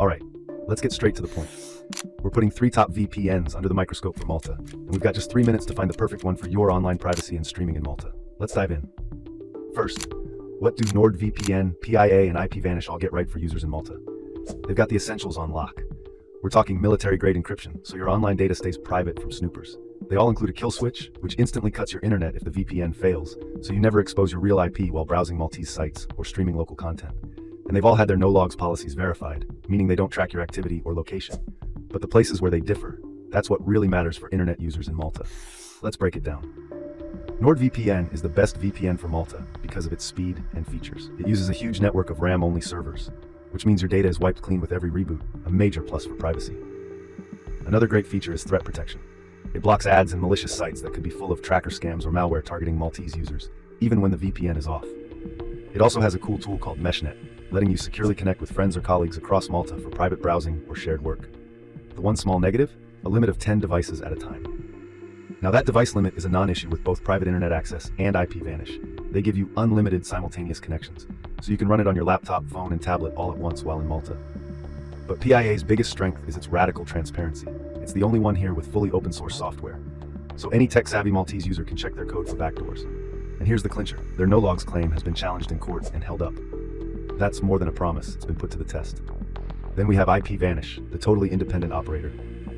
Alright, let's get straight to the point. We're putting 3 top VPNs under the microscope for Malta, and we've got just 3 minutes to find the perfect one for your online privacy and streaming in Malta. Let's dive in. First, what do NordVPN, PIA, and IPVanish all get right for users in Malta? They've got the essentials on lock. We're talking military-grade encryption, so your online data stays private from snoopers. They all include a kill switch, which instantly cuts your internet if the VPN fails, so you never expose your real IP while browsing Maltese sites or streaming local content. And they've all had their no-logs policies verified, meaning they don't track your activity or location. But the places where they differ, that's what really matters for internet users in Malta. Let's break it down. NordVPN is the best VPN for Malta because of its speed and features. It uses a huge network of RAM-only servers, which means your data is wiped clean with every reboot, a major plus for privacy. Another great feature is threat protection. It blocks ads and malicious sites that could be full of tracker scams or malware targeting Maltese users, even when the VPN is off. It also has a cool tool called MeshNet, letting you securely connect with friends or colleagues across Malta for private browsing or shared work. The one small negative? A limit of 10 devices at a time. Now that device limit is a non-issue with both private internet access and IPVanish. They give you unlimited simultaneous connections, so you can run it on your laptop, phone, and tablet all at once while in Malta. But PIA's biggest strength is its radical transparency. It's the only one here with fully open source software, so any tech-savvy Maltese user can check their code for backdoors. And here's the clincher. Their no-logs claim has been challenged in court and held up. That's more than a promise, it's been put to the test. Then we have IPVanish, the totally independent operator.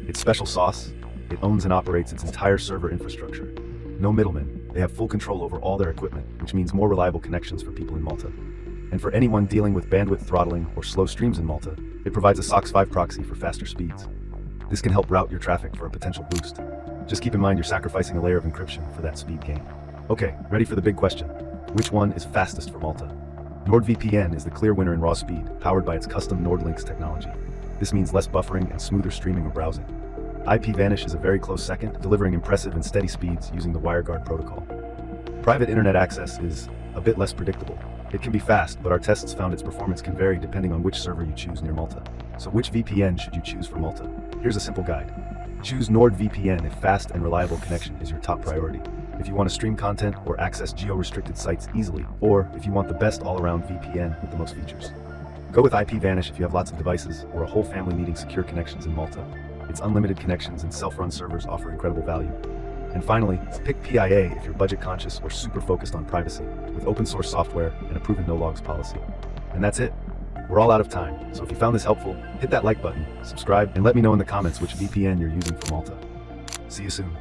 It's special sauce. It owns and operates its entire server infrastructure. No middlemen. They have full control over all their equipment, which means more reliable connections for people in Malta. And for anyone dealing with bandwidth throttling or slow streams in Malta, it provides a SOCKS 5 proxy for faster speeds. This can help route your traffic for a potential boost. Just keep in mind you're sacrificing a layer of encryption for that speed gain. Okay, ready for the big question. Which one is fastest for Malta? NordVPN is the clear winner in raw speed, powered by its custom NordLynx technology. This means less buffering and smoother streaming or browsing. IPVanish is a very close second, delivering impressive and steady speeds using the WireGuard protocol. Private internet access is a bit less predictable. It can be fast, but our tests found its performance can vary depending on which server you choose near Malta. So which VPN should you choose for Malta? Here's a simple guide. Choose NordVPN if fast and reliable connection is your top priority. If you want to stream content or access geo-restricted sites easily, or if you want the best all-around VPN with the most features. Go with IPVanish if you have lots of devices or a whole family needing secure connections in Malta. Its unlimited connections and self-run servers offer incredible value. And finally, pick PIA if you're budget conscious or super focused on privacy, with open source software and a proven no-logs policy. And that's it. We're all out of time, so if you found this helpful, hit that like button, subscribe, and let me know in the comments which VPN you're using for Malta. See you soon.